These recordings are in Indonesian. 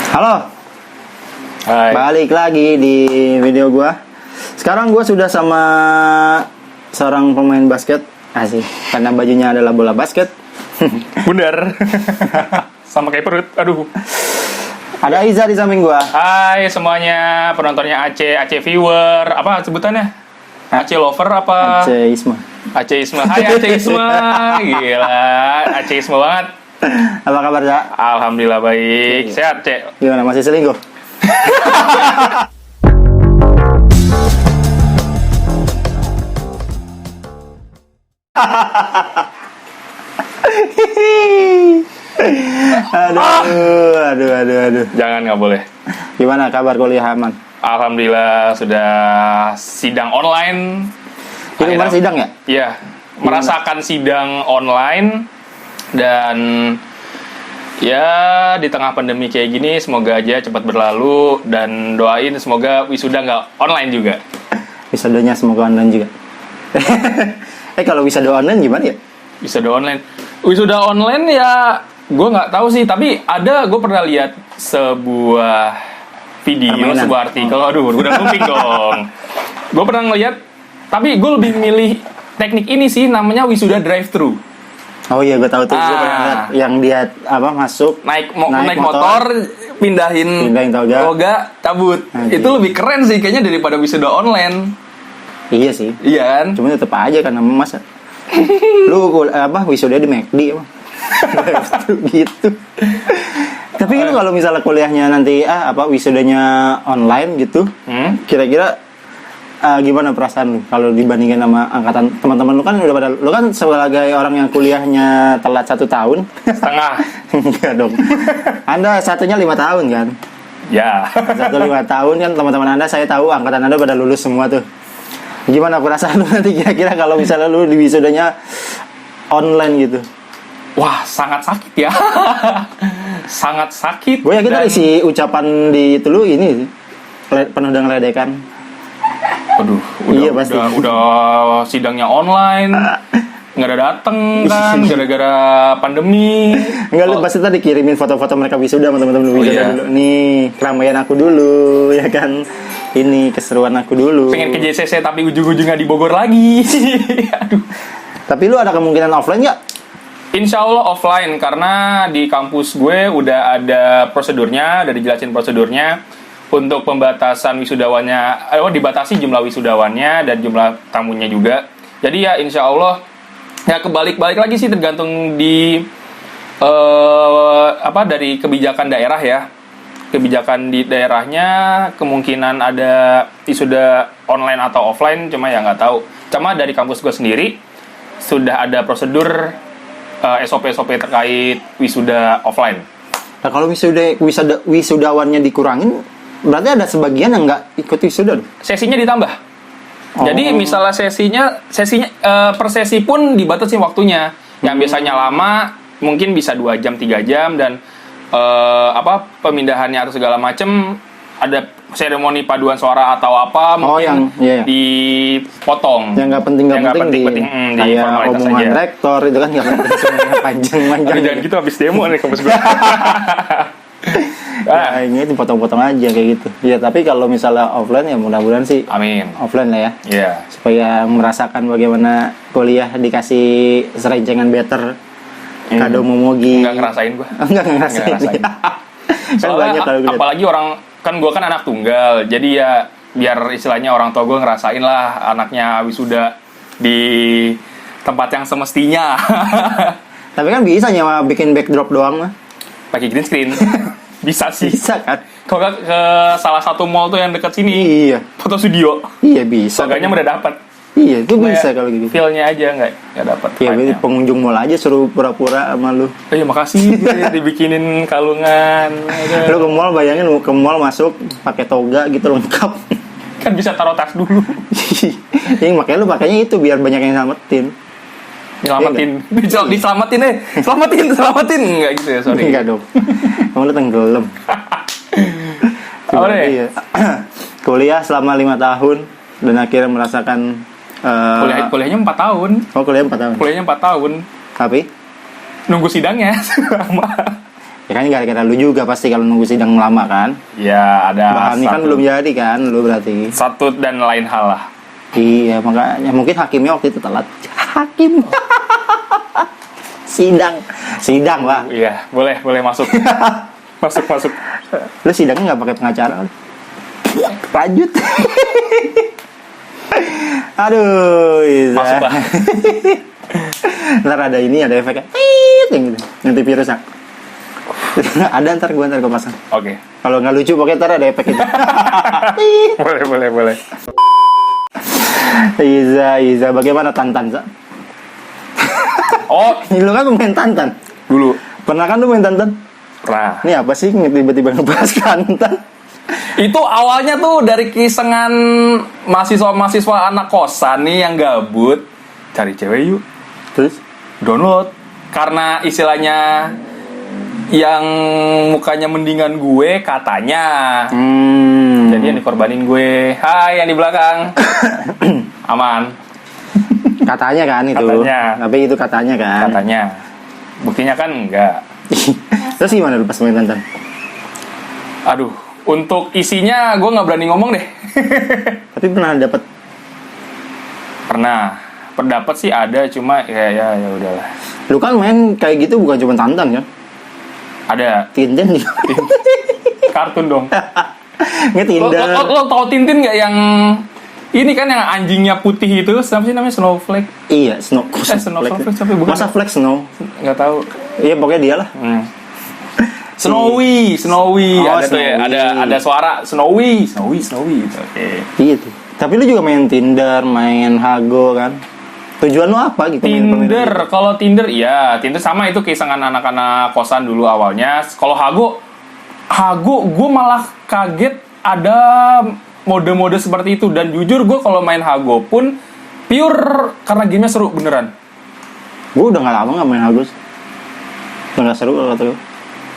Halo, Hai. balik lagi di video gua. Sekarang gua sudah sama seorang pemain basket, asik, karena bajunya adalah bola basket. Bundar. Sama kayak perut. Aduh. Ada Iza di samping gua. Hai semuanya, penontonnya Aceh viewer. Apa sebutannya? Aceh lover apa? Aceh Isma. Aceisme. Hai Aceisme. Gila, Aceisme banget. Apa kabar, Cak? Alhamdulillah baik. Sehat, Cek. Gimana, masih selingkuh? Aduh. Jangan, nggak boleh. Gimana kabar kuliah, aman? Alhamdulillah sudah sidang online. Ini kemarin sidang ya? Iya, merasakan sidang online dan ya di tengah pandemi kayak gini semoga aja cepat berlalu dan doain semoga wisuda nggak online juga. Wisudanya semoga online juga. Kalau wisuda online gimana ya? Wisuda online ya gue nggak tahu sih, tapi gue pernah lihat sebuah video, permainan. sebuah artikel. Aduh, udah looping dong. Gue pernah ngeliat, tapi gue lebih milih teknik ini sih, namanya wisuda drive-thru. Oh iya, gue tahu tuh. Gue pernah lihat yang dia masuk Naik motor, pindahin toga, cabut. Anjir. Itu lebih keren sih kayaknya daripada wisuda online. Iya sih. Iya kan? Cuma tetap aja karena masa lu wisuda di McD emang. Gitu. Tapi lu kalau misalnya kuliahnya nanti wisudanya online gitu, kira-kira gimana perasaan lu kalau dibandingin sama angkatan teman-teman lu? Kan udah pada, lu kan sebagai orang yang kuliahnya telat 1 tahun Setengah. enggak dong. Anda satunya 5 tahun kan? Ya. Satu 5 tahun kan, teman-teman Anda saya tahu angkatan Anda pada lulus semua tuh. Gimana perasaan lu nanti kira-kira kalau misalnya lu di wisudanya online gitu? Wah, sangat sakit ya. Sangat sakit. Gue yakin tadi si ucapan di itu lu ini penuh dengan ledekan. Aduh, Iya, pasti. udah sidangnya online. Nggak ada dateng kan gara-gara pandemi. Enggak, lu pasti tadi kirimin foto-foto mereka wisuda sama teman-teman lu wisuda iya. dulu. Nih, keramaian aku dulu ya kan. Ini keseruan aku dulu. Pengen ke JCC tapi ujung-ujungnya di Bogor lagi. Aduh. Tapi lu ada kemungkinan offline nggak? Insya Allah offline, karena di kampus gue udah ada prosedurnya, udah dijelasin prosedurnya untuk pembatasan wisudawannya. Dibatasi jumlah wisudawannya dan jumlah tamunya juga. Jadi ya insya Allah ya kebalik-balik lagi sih, tergantung di dari kebijakan daerah ya. Kebijakan di daerahnya kemungkinan ada wisuda online atau offline, cuma ya nggak tahu. Cuma dari kampus gue sendiri sudah ada prosedur SOP terkait wisuda offline. Nah, kalau wisudawannya dikurangin, berarti ada sebagian yang nggak ikut wisuda. Sesinya ditambah. Jadi misalnya sesinya per sesi pun dibatasi waktunya. Yang biasanya lama mungkin bisa 2 jam 3 jam, dan pemindahannya atau segala macam ada seremoni paduan suara atau apa mungkin dipotong. Yang nggak penting di kayak omongan aja. rektor itu kan nggak penting, sebenarnya panjang. Jangan gitu habis demo nih kampus gue. Ya, ini dipotong-potong aja kayak gitu. Ya, tapi kalau misalnya offline ya mudah-mudahan sih Amin. offline lah ya. Iya. Supaya merasakan bagaimana kuliah dikasih serencengan better. Kado momogi. Enggak ngerasain gue. Enggak ngerasain. Kan banyak kalau gue. Apalagi gue kan anak tunggal. Jadi ya biar istilahnya orang tua gue ngerasain lah anaknya wisuda di tempat yang semestinya. Tapi kan bisa nyawa bikin backdrop doang mah. Pakai green screen. Bisa sih. Bisa kan? Kalau nggak ke salah satu mall tuh yang dekat sini. Iya. Foto studio. Iya bisa. Seenggaknya udah dapat. Iya, itu bisa kalau gitu. Feel-nya aja nggak dapat. Iya, berarti pengunjung mall aja suruh pura-pura sama lu. Iya, makasih dibikinin kalungan. Lu ke mall, bayangin lu ke mall masuk pakai toga gitu lengkap. Kan bisa taruh tas dulu. Yang makanya lu pakainya itu biar banyak yang selamatin. Diselamatin selamatin enggak gitu ya, sorry. Enggak dong. Kamu lu tenggelam. Apa deh? Kuliah selama 5 tahun dan akhirnya merasakan kuliahnya 4 tahun. Oh, kuliah 4 tahun. Kuliahnya 4 tahun. Tapi Nunggu sidangnya lama. Ya kan gara-gara lu juga pasti kalau nunggu sidang lama kan. Ya ada Bahannya kan belum jadi kan, lu berarti. satu dan lain hal lah. Iya, makanya mungkin hakimnya waktu itu telat. Hakim. Sidang, Pak. Iya, boleh masuk. masuk. Lu sidangnya nggak pakai pengacara? Lanjut. Aduh, Iza. Masuk lah. Ntar ada ini, ada efeknya. Tit, yang gitu. Nanti virus ya. Ada ntar gue pasang. Oke. Kalau nggak lucu pokoknya ntar ada efek itu. Boleh. Iza, bagaimana Tantan, Sa? Oh, Lu kan pemain Tantan. dulu. Pernah kan lu main Tantan? Pernah. Ini apa sih tiba-tiba ngebahas Tantan? Itu awalnya tuh dari kisengan mahasiswa anak kosan nih yang gabut. Cari cewek yuk. Terus? Download. Karena istilahnya yang mukanya mendingan gue katanya. Jadi yang dikorbanin gue. Hai yang di belakang. Aman. Katanya kan itu. Katanya. Tapi itu katanya kan. Katanya. Buktinya kan enggak. Terus gimana lu pas main Tantan? Aduh, untuk isinya gue nggak berani ngomong deh. Tapi pernah dapet Pernah. Pendapat sih ada, cuma ya udahlah. lu kan main kayak gitu bukan cuma Tantan kan? Ada. Tintin nih. Kartun dong. Nge-Tinder. Lo tau Tintin nggak yang ini kan yang anjingnya putih itu, siapa sih namanya, Snowflake? Iya, Snowflake tapi bukan. Masa Flex Snow? Nggak tahu. Iya, pokoknya dia lah. Snowy. Oh, Ada tuh ya, Snowy. ada suara Snowy gitu. Oke. Iya tuh. Tapi lu juga main Tinder, main Hago kan? Tujuan lu apa gitu? main Tinder, kalau Tinder iya, Tinder sama itu kisangan anak-anak kosan dulu awalnya. Kalau Hago gue malah kaget ada mode-mode seperti itu, dan jujur gue kalau main Hago pun pure karena gamenya seru beneran. Gue udah gak lama gak main Hago. Udah gak seru kalau kata gue.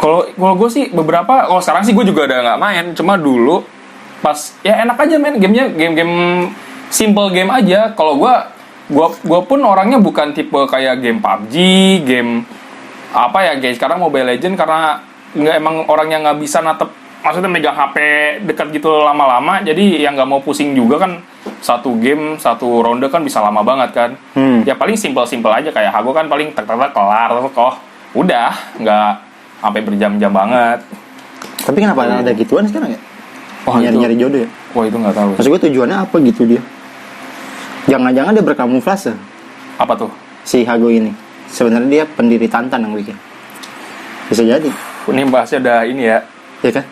Kalau gue sih beberapa, kalau sekarang sih gue juga udah nggak main. Cuma dulu pas ya enak aja main gamenya, game simple game aja. Kalau gue pun orangnya bukan tipe kayak game PUBG, game apa ya guys. Sekarang Mobile Legend karena nggak, emang orangnya nggak bisa natep, maksudnya megang HP dekat gitu lama-lama. Jadi yang nggak mau pusing juga kan, satu game satu ronde kan bisa lama banget kan. Ya paling simple aja kayak Hago kan paling tek kelar kok. Udah nggak sampai berjam-jam banget. Tapi kenapa ada gituan sekarang ya? Oh, nyari jodoh ya? Wah itu nggak tahu. Maksud gue tujuannya apa gitu dia? Jangan-jangan dia berkamuflase Apa tuh? si Hago ini. Sebenarnya dia pendiri Tantan yang bikin. Bisa jadi. Ini bahasnya udah ini ya. Iya kan?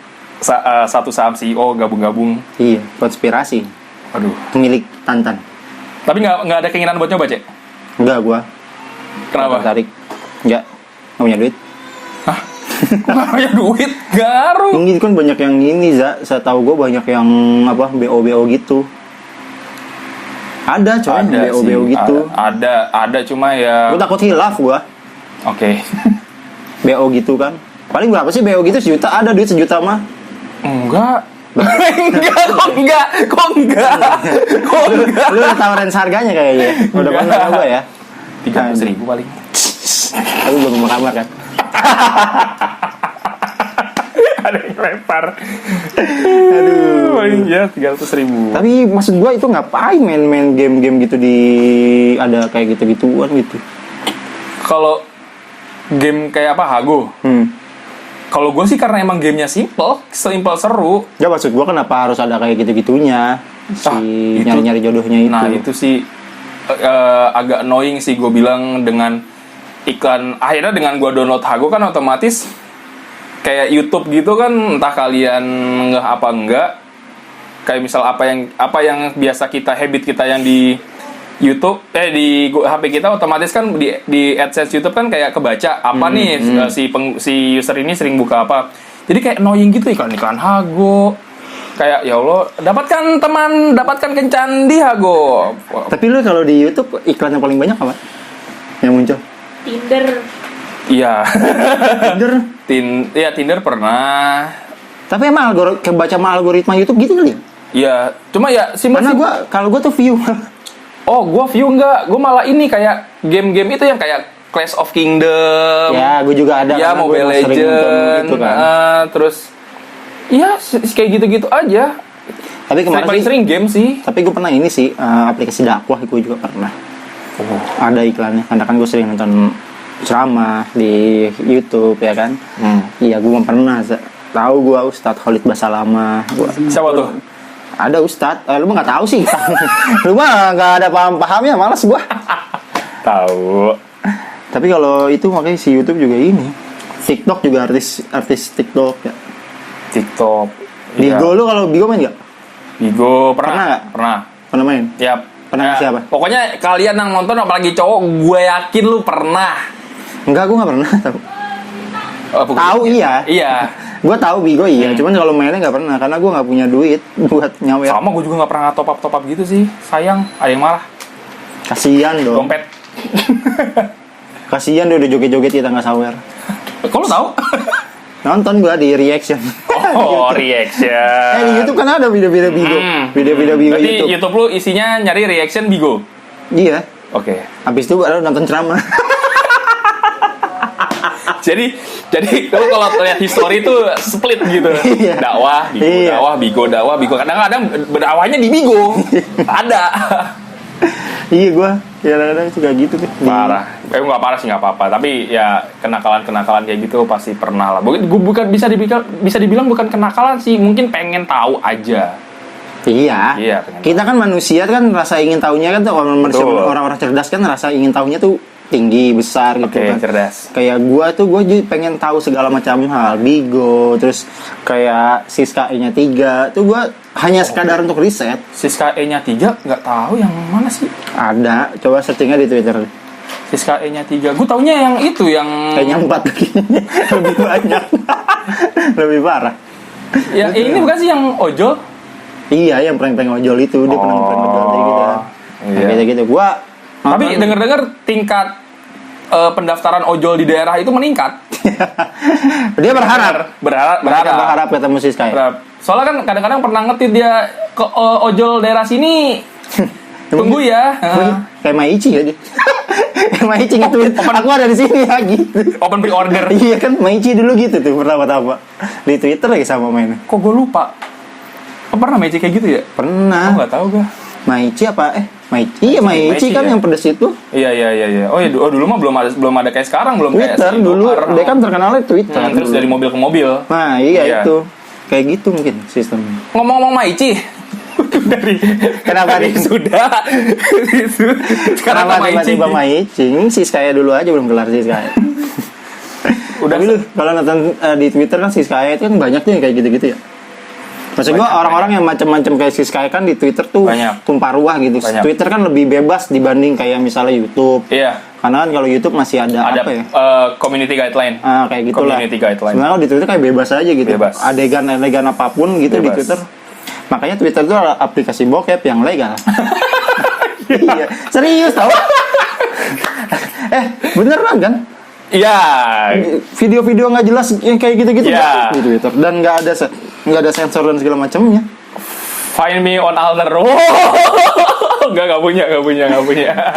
Satu saham CEO gabung-gabung. Iya, konspirasi. Aduh. Pemilik Tantan. Tapi nggak ada keinginan buat nyoba, Cek? Enggak gua. Kenapa? Tertarik. Enggak. Enggak punya duit. Hah? Kok nggak punya duit? Garu. Ini kan banyak yang ini, Saya tahu gua banyak yang apa BO gitu. Ada coy, Ada BO sih. gitu. Ada cuma ya. Gua takut hilaf gua. Oke. BO gitu kan. Paling berapa sih BO gitu? Sejuta, ada duit sejuta mah. Enggak. Kok enggak? Lu udah tahu range harganya kayaknya. Udah pernah coba ya? 300.000 paling. Tapi belum mau kamar kan? Ada yang lempar. Aduh. Paling ya 300.000. Tapi maksud gua itu ngapain main game-game gitu di ada kayak gitu-gituan gitu. Kalau game kayak apa Hago? Kalau gue sih karena emang gamenya simple seru. Ya maksud gua kenapa harus ada kayak gitu-gitunya? Si itu- nyari-nyari jodohnya itu. Nah itu sih agak annoying sih gue bilang dengan iklan. Akhirnya dengan gue download Hago kan otomatis kayak YouTube gitu kan, entah kalian nggak apa enggak. Kayak misal apa yang biasa habit kita yang di YouTube di HP kita otomatis kan di AdSense YouTube kan kayak kebaca apa nih si user ini sering buka apa. Jadi kayak annoying gitu iklan Hago. Kayak ya Allah, dapatkan kencan di Hago. Tapi lu kalau di YouTube iklan yang paling banyak apa? Yang muncul? Tinder. Iya. Tinder. Tinder pernah. Tapi emang kebaca sama algoritma YouTube gitu kali ya? Iya, cuma ya Karena kalau gua tuh view. Oh, gue view enggak. Gue malah ini kayak game-game itu yang kayak Clash of Kingdom. Ya, gue juga ada. Ya, karena gue Mobile emang sering nonton Legend. gitu kan. Terus ya kayak gitu-gitu aja. Tapi kemarin Paling sih, sering game sih. tapi gue pernah ini sih, aplikasi dakwah gue juga pernah. Ada iklannya, karena kan gue sering nonton ceramah di YouTube ya kan. Iya, gue pernah tahu gue Ustadz Khalid Basalamah. Siapa tuh? Ada Ustadz, lu mah nggak tahu sih. Lu mah nggak ada paham-pahamnya, malas gue. Tahu. Tapi kalau itu makanya si YouTube juga ini. TikTok juga artis TikTok ya. TikTok. Bigo, lu kalau Bigo main nggak? Bigo Pernah pernah. nggak? Pernah. Pernah main? Yap. Pernah ngasih apa? Pokoknya kalian yang nonton apalagi cowok, gue yakin lu pernah. Enggak, gue nggak pernah tahu. Oh, Tahu iya. Iya. Gue tahu Bigo iya, cuman kalau mainnya nggak pernah karena gue nggak punya duit buat nyawer. Sama gue juga nggak pernah top up gitu sih. Sayang, ada yang marah. Kasian dong. Dompet. Kasian dia udah joget-joget kita nggak sawer. Kok lu tahu? Nonton gue di reaction. Oh, reaction. Di YouTube kan ada video-video Bigo. Video-video Bigo Berarti YouTube. YouTube lu isinya nyari reaction Bigo. Iya. Oke. Habis itu baru nonton ceramah. Jadi lu kalau lihat history itu split gitu. Iya. Dakwah, Bigo, Iya. dakwah, Bigo, dakwah, Bigo. Kadang-kadang berdakwahnya di Bigo. Ada. Iya, gue kadang-kadang juga gitu tuh. Parah. Nggak parah sih, nggak apa-apa. Tapi ya kenakalan kayak gitu pasti pernah lah. Bukan bisa dibilang bukan kenakalan sih. Mungkin pengen tahu aja. Iya. Iya, pengen Kita kan manusia kan rasa ingin tahunya kan tuh Betul. orang-orang cerdas kan rasa ingin tahunya tuh tinggi, besar gitu Oke, kan. cerdas. Kayak gua juga pengen tahu segala macam hal, Bigo, terus kayak Siska E-nya 3, tuh gua hanya sekadar untuk riset. Siska E-nya 3 nggak tahu yang mana sih? Ada, coba searchingnya di Twitter. Siska E-nya 3. Gue taunya yang itu yang Kayaknya 4 lagi. Lebih banyak. Lebih parah. ya ini bukan sih yang ojol? Iya, yang prank-prank ojol itu, dia pernah prank ojol kayak gitu. Iya. Kayak gitu. Gua Tapi dengar-dengar tingkat pendaftaran ojol di daerah itu meningkat. dia berharap Berharap. ketemu Siska. Soalnya kan kadang-kadang pernah ngetit dia ke ojol daerah sini. Tunggu ya. Kayak Maici ya dia. Kayak Maici nge-tweet, aku ada di sini ya gitu. Open pre-order. Iya kan, Maici dulu gitu tuh pertama-tama di Twitter lagi sama mainnya. Kok gue lupa? Pernah Maici kayak gitu ya? Pernah. Nggak tahu gue. Maici apa? Maici. Iya, Maici kan ya? yang pedes itu. Iya. Oh iya, dulu mah belum ada kayak sekarang, belum kayak Twitter si dulu, Gopar. dia kan terkenalnya Twitter. Terus dulu. dari mobil ke mobil. Nah, iya Iya. itu. Kayak gitu mungkin sistemnya. Ngomong-ngomong Maici. dari Kenapa dari nih? sudah sekarang ke Kenapa Maici. tiba-tiba Maici? Siskaya dulu aja belum kelar Siskaya. Udah Tapi lu kalau nonton di Twitter kan Siskaya itu kan banyak tuh yang kayak gitu-gitu ya. Maksud gua Banyak, orang-orang yang macam-macam kayak Siskaya kan di Twitter tuh Banyak. tumpah ruah gitu. Banyak. Twitter kan lebih bebas dibanding kayak misalnya YouTube. Iya, Karena kan kalau YouTube masih ada ada apa ya? community guideline. Kayak gitulah. Community guideline. Sebenarnya kalau di Twitter kayak bebas aja gitu. Bebas. Adegan apapun gitu di Bebas. Twitter. Makanya Twitter itu adalah aplikasi bokep yang legal. Iya, serius tau? Beneran kan? Iya. Video-video nggak jelas yang kayak gitu-gitu Iya. di Twitter dan nggak ada sensor dan segala macamnya. Find me on Alter. Enggak punya.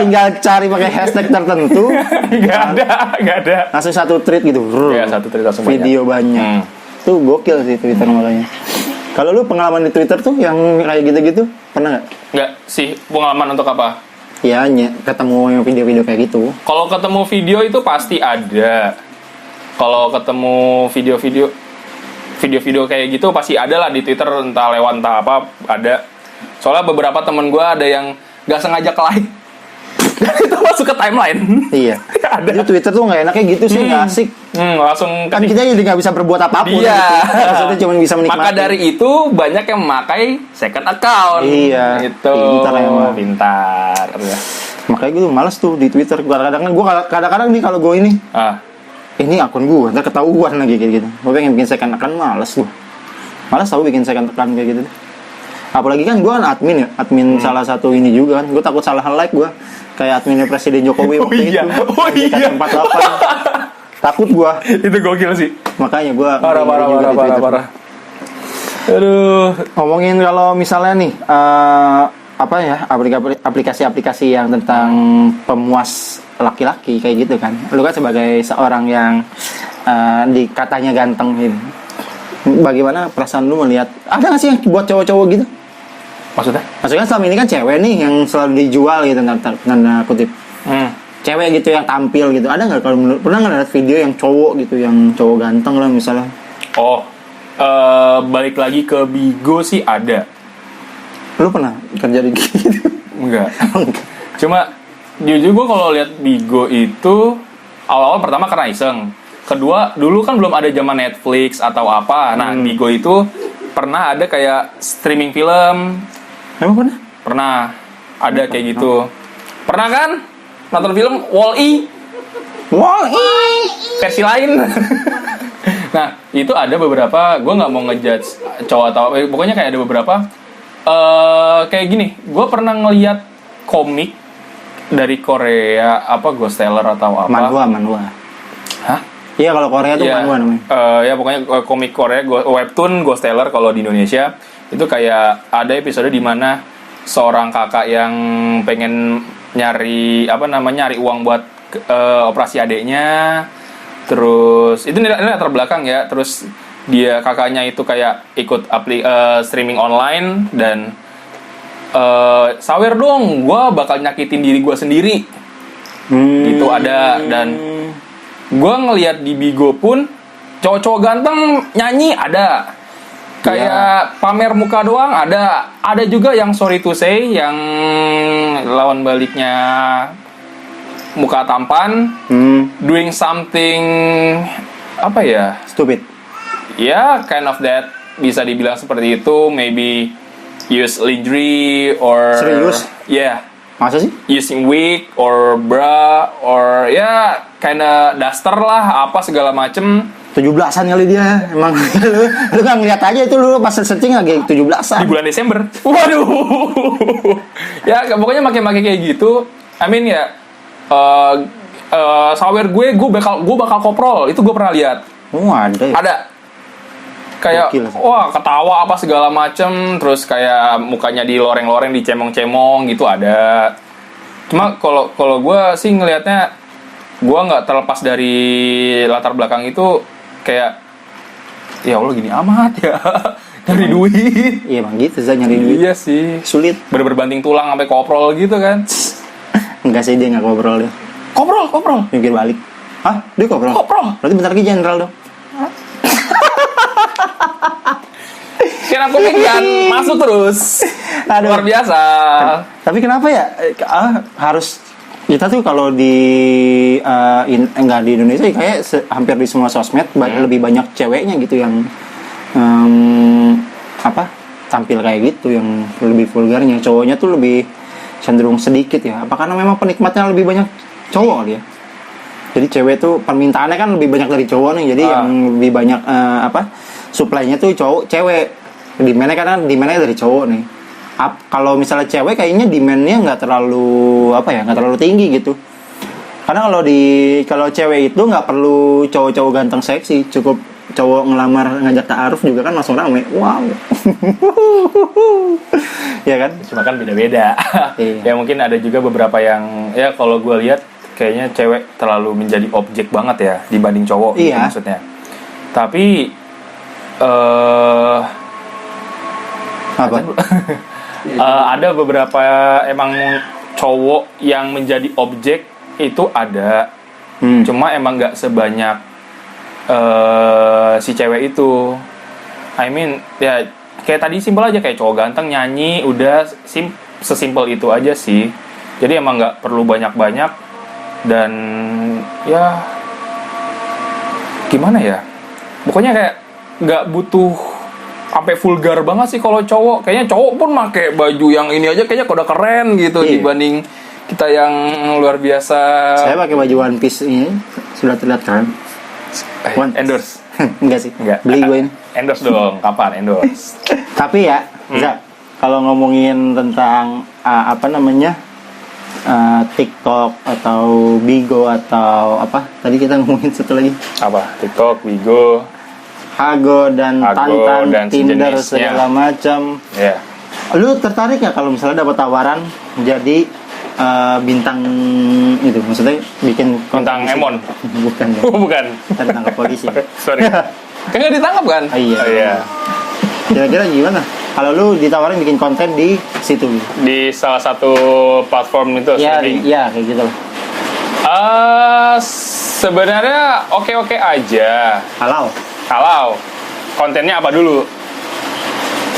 Tinggal cari pakai hashtag tertentu. Enggak ada. Langsung satu tweet gitu. Iya, satu tweet langsung video banyak. Tuh gokil sih Twitter makanya. Kalau lu pengalaman di Twitter tuh yang kayak gitu-gitu pernah nggak? Enggak sih, pengalaman untuk apa? Ya, ketemu yang video-video kayak gitu. Kalau ketemu video itu pasti ada. Kalau ketemu video-video kayak gitu pasti ada lah di Twitter, entah lewat entah apa ada. Soalnya beberapa temen gue ada yang nggak sengaja like dan itu masuk ke timeline. Iya. Ada. Jadi Twitter tuh nggak enaknya gitu sih, nggak asik. Langsung Kan kita jadi nggak bisa berbuat apapun. Iya. Gitu. Maksudnya cuma bisa menikmati. Maka dari itu banyak yang memakai second account. Iya. Itu Pintar emang. pintar. Ya. Makanya gue tuh males tuh di Twitter. Kadang-kadang nih kalau gue ini ini akun gue, ntar ketahuan lagi kayak gitu. Gue pengen bikin second account, males gue. Males tau bikin second account kayak gitu. Apalagi kan gue kan admin ya, admin salah satu ini juga kan. Gue takut salah like gue. Kayak adminnya Presiden Jokowi waktu iya. itu. Oh iya. 48. Takut gue. Itu gokil sih. Makanya gue Parah. Aduh. Ngomongin kalau misalnya nih apa ya aplikasi-aplikasi yang tentang pemuas laki-laki kayak gitu kan. Lu kan sebagai seorang yang dikatanya ganteng gitu. Bagaimana perasaan lu melihat ada nggak sih yang buat cowok-cowok gitu? Maksudnya selama ini kan cewek nih yang selalu dijual gitu tanda kutip. Cewek gitu yang tampil gitu. Ada nggak kalau pernah nggak lihat video yang cowok gitu, yang cowok ganteng lah misalnya? Balik lagi ke Bigo sih ada. Lu pernah kerja di gitu? Enggak. Cuma jujur gue kalau lihat Bigo itu awal-awal pertama karena iseng. Kedua dulu kan belum ada zaman Netflix atau apa. Nah Bigo itu pernah ada kayak streaming film. Emang pernah? Pernah ada kayak gitu. Pernah kan nonton film Wall-E versi lain. Nah itu ada beberapa, gue nggak mau ngejudge cowok atau pokoknya kayak ada beberapa kayak gini. Gue pernah ngeliat komik dari Korea, apa Ghost Teller atau apa? Manhwa. Hah? Iya kalau Korea tuh manhwa namanya. Ya pokoknya komik Korea, webtoon Ghost Teller kalau di Indonesia itu kayak ada episode di mana seorang kakak yang pengen nyari uang buat operasi adiknya. Terus itu ini latar belakang ya. Terus dia kakaknya itu kayak ikut streaming online dan sawer dong, gue bakal nyakitin diri gue sendiri. Gitu ada. Dan gue ngelihat di Bigo pun cowok-cowok ganteng nyanyi ada. Kayak pamer muka doang ada juga yang sorry to say yang lawan baliknya muka tampan, doing something apa ya? Stupid. Ya, kind of that, bisa dibilang seperti itu. Maybe use lingerie or serius? Yeah. Masa sih? Using wig or bra or ya kinda duster lah, apa segala macem. 17-an kali dia. Emang lu kan ngeliat aja itu, lu pas searching lagi 17-an. Di bulan Desember. Waduh. Ya, pokoknya make-make kayak gitu. I mean ya sawer gue bakal koprol. Itu gue pernah lihat. Oh, ada ya? Ada. Kayak gokil, wah ketawa apa segala macem, terus kayak mukanya di loreng-loreng, dicemong-cemong gitu ada. Cuma kalau gue sih ngelihatnya, gue nggak terlepas dari latar belakang itu kayak ya Allah gini amat ya nyari duit. Iya emang gitu Zah, nyari duit. Iya sih, Sulit. berbanting tulang sampai koprol gitu kan. Enggak sih, dia nggak ngobrol dia. Koprol Mikir balik. Hah? Dia ngobrol? Berarti bentar lagi jenderal dong. Kira aku kan masuk terus. Aduh. Luar biasa. Tapi kenapa ya harus kita tuh kalau di enggak di Indonesia kayak hampir di semua sosmed lebih banyak ceweknya gitu yang tampil kayak gitu, yang lebih vulgarnya. Cowoknya tuh lebih cenderung sedikit ya. Apa karena memang penikmatnya lebih banyak cowok dia? Jadi cewek tuh permintaannya kan lebih banyak dari cowok nih. Jadi yang lebih banyak supply-nya tuh cewek. Demand-nya dari cowok nih. Kalau misalnya cewek kayaknya demand-nya nggak terlalu tinggi gitu. Karena kalau cewek itu nggak perlu cowok-cowok ganteng seksi, cukup cowok ngelamar ngajak ta'aruf juga kan langsung rame. Wow. Ya kan? Cuma kan beda-beda. Iya. Ya mungkin ada juga beberapa yang ya kalau gue lihat kayaknya cewek terlalu menjadi objek banget ya dibanding cowok. Iya. Gitu maksudnya. Tapi Apa? ada beberapa emang cowok yang menjadi objek itu ada. Cuma emang nggak sebanyak si cewek itu. I mean ya kayak tadi simpel aja, kayak cowok ganteng nyanyi udah sesimpel itu aja sih. Jadi emang nggak perlu banyak-banyak. Dan ya gimana ya, pokoknya kayak nggak butuh sampai vulgar banget sih kalau cowok. Kayaknya cowok pun pakai baju yang ini aja kayaknya udah keren gitu. Iya. Dibanding kita yang luar biasa. Saya pakai baju One Piece ini sudah terlihat keren. Endorse. Enggak sih, enggak. Beli gue ini. Endorse dong, kapan endorse? Tapi ya, kalau ngomongin tentang TikTok atau Bigo atau apa? Tadi kita ngomongin satu lagi. Apa? TikTok, Bigo, Hago dan Tantan, dan Tinder sejenisnya. segala macam. Ya. Lu tertarik ya kalau misalnya dapat tawaran jadi bintang itu, maksudnya bikin Bintang Emon. bukan ya. Bukan. Kita ditangkap polisi. Sorry. Kan nggak ditangkap kan? Oh, iya. Oh, iya. Kira-kira gimana kalau lu ditawarin bikin konten di situ? Di salah satu platform itu Ya, streaming. ya kayak gitu lah. Sebenarnya oke-oke aja. Kalau kontennya apa dulu?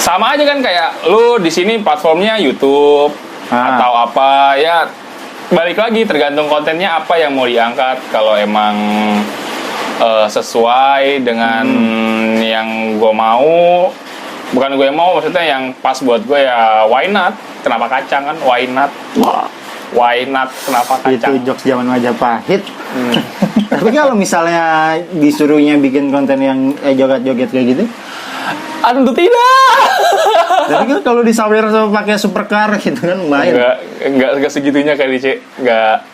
Sama aja kan kayak lu di sini platformnya YouTube atau apa ya, balik lagi tergantung kontennya apa yang mau diangkat. Kalau emang sesuai dengan yang gue mau, bukan gue yang mau, maksudnya yang pas buat gue ya why not? Kenapa kacang kan? Why not? Why not? Kenapa kacang? Itu jokes zaman Majapahit. Tapi kalau misalnya disuruhnya bikin konten yang joget-joget kayak gitu, Tentu tidak. tapi kan kalau disawer sama pakai supercar gitu kan lumayan. Enggak segitunya kali, Cek. Enggak.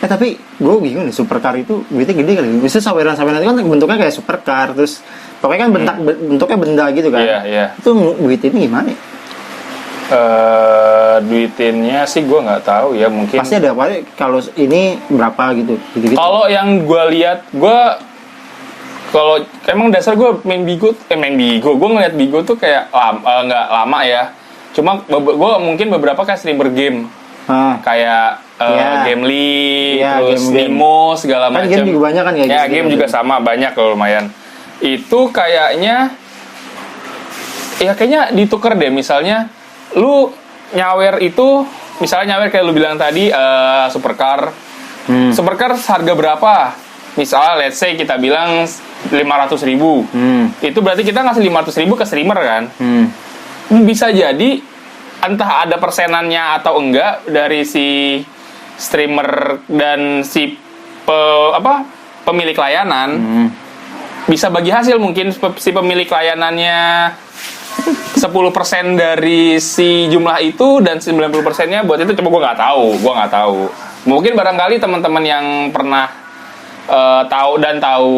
Tapi gue bingung nih, supercar itu duitnya gede kali. Biasanya saweran-saweran itu kan bentuknya kayak supercar, terus pokoknya kan bentuknya benda gitu kan. Iya. Itu duit ini gimana ya? Duitinnya sih gue nggak tahu ya, mungkin. Pasti ada apa? Kalau ini berapa gitu. Kalau yang gue lihat, kalau emang dasar gue main Bigo, gue ngeliat Bigo tuh kayak nggak lama ya. Cuma gue mungkin beberapa kayak streamer game, kayak Gamely, terus Nemo segala macam. Kan game juga banyak kan ya? Ya game juga sama, banyak loh lumayan. Itu kayaknya ditukar deh, misalnya lu nyawer itu, misalnya nyawer kayak lu bilang tadi supercar. Supercar harga berapa? Misalnya let's say kita bilang 500.000. Itu berarti kita ngasih 500.000 ke streamer kan? Bisa jadi entah ada persenannya atau enggak dari si streamer dan si pemilik layanan. Bisa bagi hasil, mungkin si pemilik layanannya 10% dari si jumlah itu dan 90%-nya buat itu. Coba gue nggak tahu. Mungkin barangkali teman-teman yang pernah tahu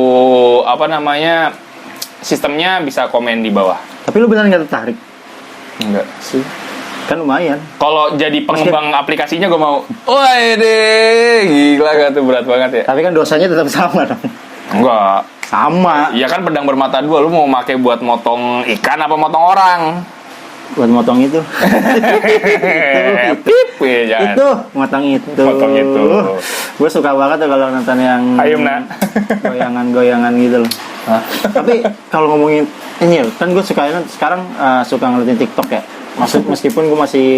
apa namanya sistemnya bisa komen di bawah. Tapi lu benar nggak tertarik? Enggak sih. Kan lumayan. Kalau jadi pengembang aplikasinya gue mau. Wah deh, gila gak tuh, berat banget ya. Tapi kan dosanya tetap sama dong. Enggak. Sama. Iya kan pedang bermata dua. Lu mau pakai buat motong ikan apa motong orang? Buat motong itu. Pip, ya, itu motong itu. Gue suka banget tuh kalau nonton yang goyangan-goyangan gitu loh. Tapi kalau ngomongin ini kan gue sekarang suka ngeliatin TikTok ya. Meskipun gue masih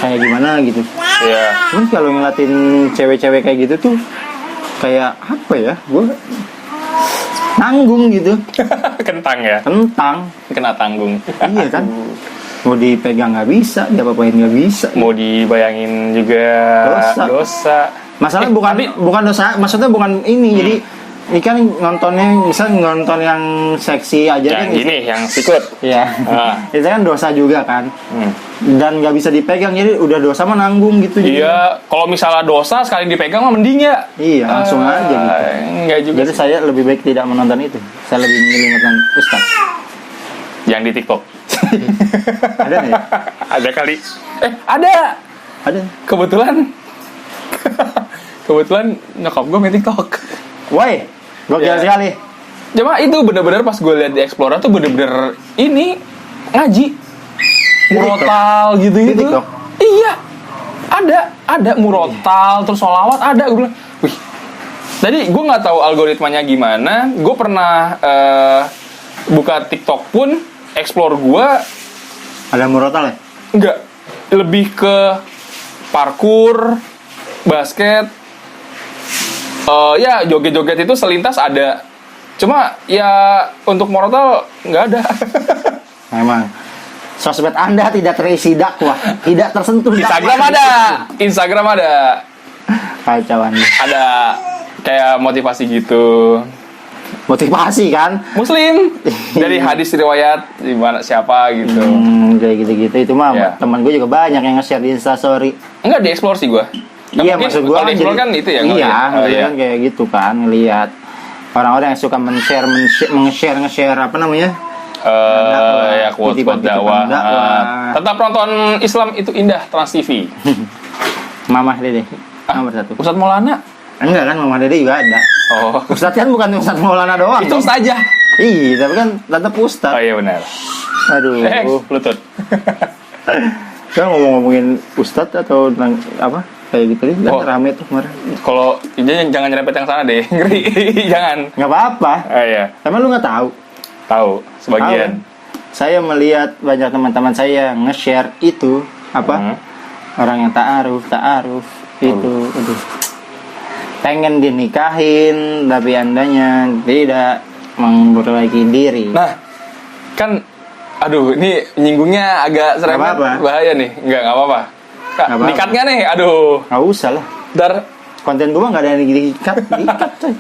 kayak gimana gitu. Iya. Cuman kalau ngeliatin cewek-cewek kayak gitu tuh kayak apa ya? Gue nanggung gitu. Kentang ya. Kena tanggung. Iya kan. Mau dipegang nggak bisa, diapa-apain nggak bisa. Mau dibayangin juga dosa. Masalahnya bukan dosa, maksudnya bukan ini. Jadi ini kan nontonnya, misalnya nonton yang seksi aja yang kan. Ini yang sikut. Iya. Itu kan dosa juga kan. Dan nggak bisa dipegang, jadi udah dosa mah nanggung gitu. Iya. Kalau misalnya dosa sekali dipegang mah mending ya. Iya, langsung aja gitu. Enggak juga. Jadi saya lebih baik tidak menonton itu. Saya lebih memilih nonton Ustaz. Yang di TikTok. Ada nggak ya? Ada kali. Ada. Kebetulan nyokap gue main TikTok. Woi, gokil sekali. Cuma itu bener-bener pas gue lihat di Explorer tuh bener-bener ini ngaji. Murotal gitu. Iya. Ada murotal terus sholawat ada. Gue bilang, wih. Tadi gue nggak tahu algoritmanya gimana. Gue pernah buka TikTok pun explore gue ada murotal ya? Enggak, lebih ke parkour, basket, ya joget-joget itu selintas ada. Cuma ya untuk murotal nggak ada. Memang sosmed Anda tidak terisi dakwah, tidak tersentuh. Instagram ada. Kacau Anda. Ada kayak motivasi gitu. Motivasi kan? Muslim dari hadis riwayat gimana siapa gitu. Kayak gitu-gitu itu mah teman gue juga banyak yang nge-share di Instastory. Enggak di explore sih gue. Iya maksud gue kan explore kan itu ya. Iya, kan kayak gitu kan ngelihat orang-orang yang suka nge-share apa namanya? Ya quote dakwah. Tetap nonton Islam itu indah Trans TV. Mamah Dede nomor 1. Ustadz Maulana? Enggak kan, Mamah Dede juga ada. Oh. Ustadz kan bukan Ustadz Maulana doang. Itu Ustadz aja. Iya, tapi kan tetap Oh Ustadz. iya benar. Aduh. Lutut. Kita ngomongin Ustadz atau tentang apa? Kayak gitu nih, kan Oh. rame tuh kemarin. Kalau jangan nyerempet yang sana deh. Ngeri. Jangan. Nggak apa-apa. Oh iya. Emang lu nggak tahu? Tahu sebagian. Tahu. Saya melihat banyak teman-teman saya nge-share itu apa? Orang yang ta'aruf itu, aduh. Pengen dinikahin tapi andanya tidak memperbaiki diri. Nah, kan aduh, ini nyinggungnya agak serempet apa-apa. bahaya nih. Nggak apa-apa. Kak, Nggak apa-apa. dikat nggak nih? Aduh. Nggak usah lah. Dar. Konten gua nggak ada yang diikat coy.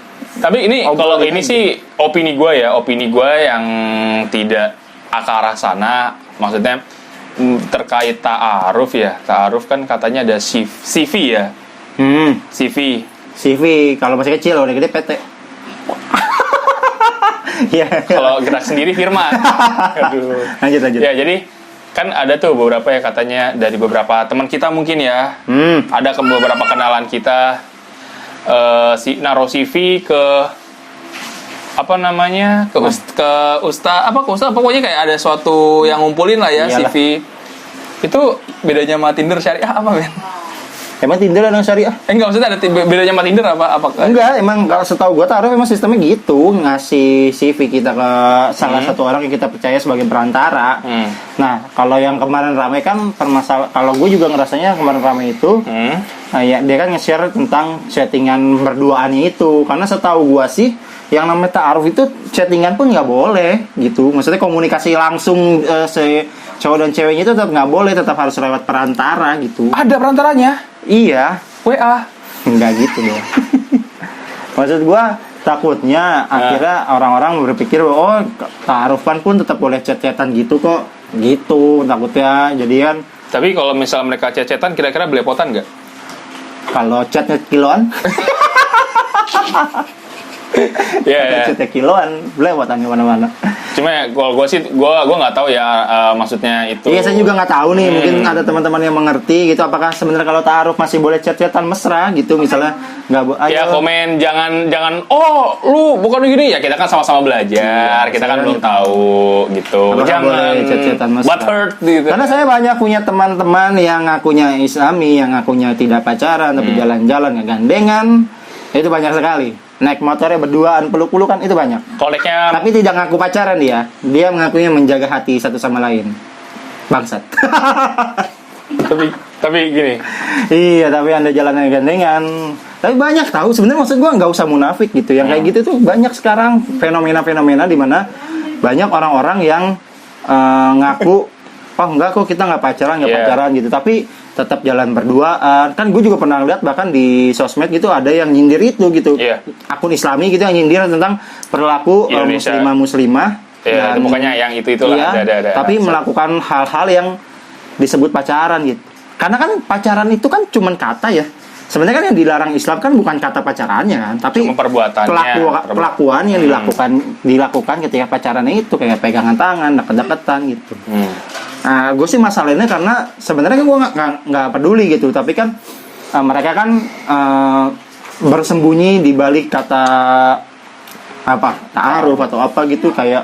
Tapi ini kalau Obrolan ini aja. sih opini gue yang tidak ke arah sana. Maksudnya terkait ta'aruf ya. Ta'aruf kan katanya ada CV ya. CV. CV kalau masih kecil, udah gede PT. Ya. Kalau gerak sendiri firman. Aduh. Lanjut. Ya, jadi kan ada tuh beberapa ya katanya dari beberapa teman kita mungkin ya. Ada ke beberapa kenalan kita si naro CV ke apa namanya ke Ustaz pokoknya kayak ada suatu yang ngumpulin lah ya. Iyalah. CV itu bedanya sama Tinder syariah apa men? Emang Tinder ada yang syariah? Enggak, maksudnya ada bedanya sama Tinder apa? Enggak, emang kalau setahu gua taruh emang sistemnya gitu, ngasih CV kita ke salah satu orang yang kita percaya sebagai perantara. Nah, kalau yang kemarin ramai kan kalau gue juga ngerasanya kemarin ramai itu, ya dia kan nge-share tentang chattingan berduaannya itu, karena setahu gua sih yang namanya ta'aruf itu chattingan pun nggak boleh gitu. Maksudnya komunikasi langsung cowok dan ceweknya itu tetap nggak boleh, tetap harus lewat perantara gitu. Ada perantaranya? Iya. WA. Enggak gitu deh. Maksud gua takutnya akhirnya orang-orang berpikir oh ta'arufan pun tetap boleh chat-chatan gitu kok. Gitu takutnya. Jadi kan Tapi kalau misal mereka cecetan kira-kira belepotan nggak? kalau chatnya kiloan, Iya. chatnya kiloan, lewatan kemana-mana. Cuma ya, kalau gue sih gue nggak tahu ya maksudnya itu. Iya, saya juga nggak tahu nih. Mungkin ada teman-teman yang mengerti gitu. Apakah sebenarnya kalau ta'aruf masih boleh chat-chatan mesra gitu, misalnya nggak Ya komen jangan oh lu bukan begini ya, kita kan sama-sama belajar, kita kan saya belum gitu. tahu gitu. Apakah Jangan boleh chat-chatan mesra? butt hurt gitu. Karena saya banyak punya teman-teman yang ngakunya Islami, yang ngakunya tidak pacaran tapi jalan-jalan ngegandengan. Itu banyak sekali. Naik motornya berduaan, peluk-pelukan itu banyak. Koleknya Tapi tidak ngaku pacaran dia. Dia mengakunya menjaga hati satu sama lain. Bangsat. tapi gini. Iya, tapi Anda jalan gandengan. Tapi banyak tahu sebenarnya, maksud gua nggak usah munafik gitu. Yang kayak gitu tuh banyak sekarang fenomena-fenomena di mana banyak orang-orang yang ngaku, "Oh, enggak kok, kita nggak pacaran, nggak Yeah. pacaran" gitu. Tapi tetap jalan berduaan. Kan gue juga pernah lihat bahkan di sosmed gitu ada yang nyindir itu gitu. Iya. Akun Islami gitu yang nyindir tentang perilaku Indonesia. muslimah Ya, dan- pokoknya yang itulah iya, ada. tapi melakukan hal-hal yang disebut pacaran gitu. Karena kan pacaran itu kan cuman kata ya. Sebenarnya kan yang dilarang Islam kan bukan kata pacarannya kan, tapi Cuma perbuatannya. pelakuan yang dilakukan ketika pacaran itu kayak pegangan tangan, deket-deketan gitu. Nah, gue sih masalahnya karena sebenarnya gue nggak peduli gitu, tapi kan mereka kan bersembunyi di balik kata apa ta'aruf atau apa gitu, kayak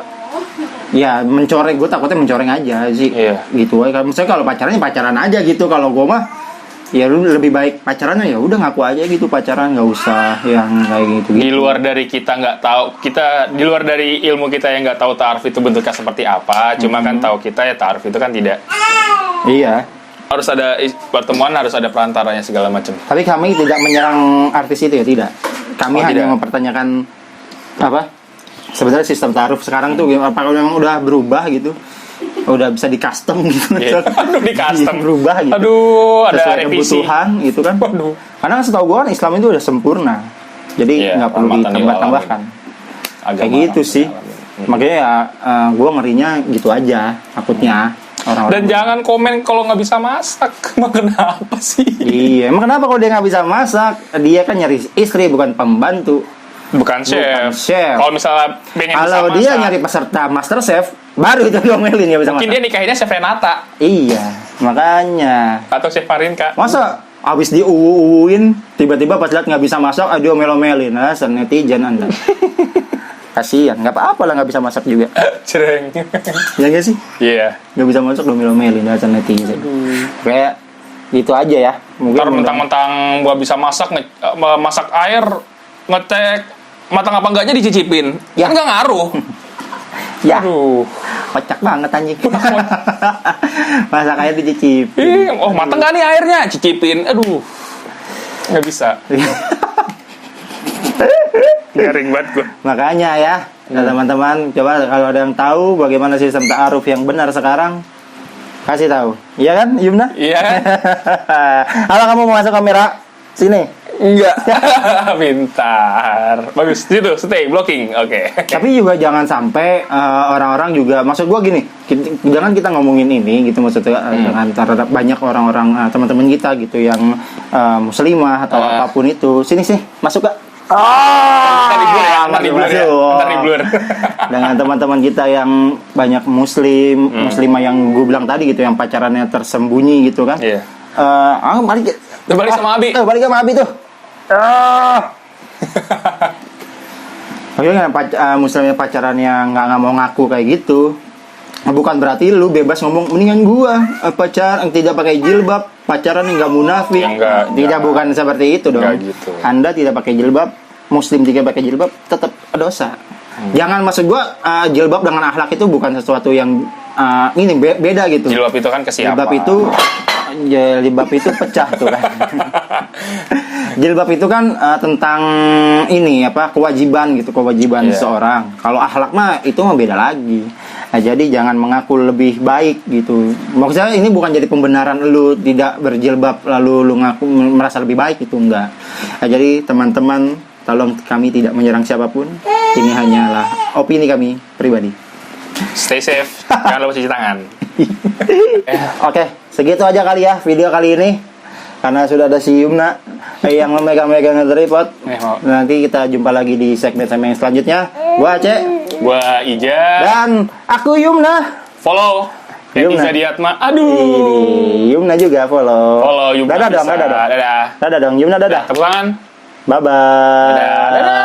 ya mencoreng. Gue takutnya mencoreng aja sih. Iya. Gitu aja. Misalnya kalau pacarannya pacaran aja gitu, kalau gue mah ya lu lebih baik pacarannya ya udah ngaku aja gitu pacaran, nggak usah yang kayak gitu. Di luar dari kita nggak tahu, di luar dari ilmu kita yang nggak tahu ta'aruf itu bentuknya seperti apa, cuma kan tahu kita ya ta'aruf itu kan tidak Iya. harus ada pertemuan, harus ada perantaranya segala macam. Tapi kami tidak menyerang artis itu ya, tidak. Kami Oh, hanya tidak. mempertanyakan apa sebenarnya sistem ta'aruf sekarang tuh apa kalau memang udah berubah gitu, udah bisa di custom gitu. Iya. Aduh, di custom. Iya, berubah gitu. Aduh, ada sesuai revisi. kebutuhan gitu kan. Waduh. Karena kan setahu gue kan Islam itu udah sempurna, jadi Iya, nggak perlu rahmatan lil ditambah-tambahkan. Agama Kayak gitu rahmatan sih. lil alamin. Makanya ya gue ngerinya gitu aja takutnya orang-orang. Dan jangan komen kalau nggak bisa masak. Emang kenapa sih? Iya, emang kenapa kalau dia nggak bisa masak? Dia kan nyari istri bukan pembantu. Bukan chef. chef. Kalau misalnya pengen Kalau bisa dia masak, nyari peserta Master Chef, baru itu diomelin nggak bisa mungkin masak. dia nikahinnya chef Renata Iya, makanya. atau chef Marinka. Masa Abis diuuin, tiba-tiba pas lihat nggak bisa masak, dia omel-omelin. Netizen Anda. Kasihan, nggak apa-apa lah nggak bisa masak juga. Cereng. Ya nggak sih? Iya. Nggak bisa masak, omel-omelin netizen. Kayak gitu aja ya. Ntar mentang-mentang gua bisa masak, masak air, ngecek matang apa enggaknya dicicipin. Ya. Kan nggak ngaruh. Ya, Aduh. kocak banget anjing. Masak air dicicipin. Oh, matang nggak nih airnya? Cicipin. Aduh. Nggak bisa. Garing banget gue. Makanya ya, teman-teman, coba kalau ada yang tahu bagaimana sistem ta'aruf yang benar sekarang, kasih tahu. Iya kan, Yumna? Iya kan? Kalau kamu mau masuk kamera, sini. Enggak. Pintar. Bagus. Situ, stay, blocking. Oke. Tapi juga jangan sampai orang-orang juga, maksud gua gini, jangan kita ngomongin ini gitu maksudnya dengan terhadap banyak orang-orang teman-teman kita gitu yang muslimah atau apapun itu. Sini masuk Kak. Ntar di blur ya, ntar di blur ya. Masuk. Ntar di blur. Dengan teman-teman kita yang banyak muslimah yang gue bilang tadi gitu, yang pacarannya tersembunyi gitu kan. Iya. Balik Balik sama Abi. balik sama Abi tuh. Maksudnya muslimnya pacarannya nggak mau ngaku kayak gitu, bukan berarti lu bebas ngomong mendingan gua pacaran tidak pakai jilbab, pacaran nggak munafik. Tidak, bukan seperti itu dong. Gitu. Anda tidak pakai jilbab, muslim tidak pakai jilbab, tetap dosa. Jangan, maksud gua jilbab dengan akhlak itu bukan sesuatu yang ini beda gitu. Jilbab itu kan ke siapa? Jilbab itu pecah tuh kan. Jilbab itu kan tentang ini kewajiban seseorang. Kalau akhlak mah itu mah beda lagi. Nah, jadi jangan mengaku lebih baik gitu. Maksudnya ini bukan jadi pembenaran lu tidak berjilbab lalu lu ngaku merasa lebih baik, itu enggak. Nah, jadi teman-teman, tolong kami tidak menyerang siapapun. Ini hanyalah opini kami pribadi. Stay safe. Jangan lupa cuci tangan. Oke, segitu aja kali ya video kali ini. Karena sudah ada si Yumna yang memegang-megang tripod. Nanti kita jumpa lagi di segmen-segmen selanjutnya. Gua Aceh, gua Ija, dan aku Yumna. Follow Yumna Diatma. Aduh. Yumna juga follow. Follow Yumna. Dadah dong. Dadah. Dadah dong Yumna, dadah. Tepuk tangan. Bye bye. Dadah.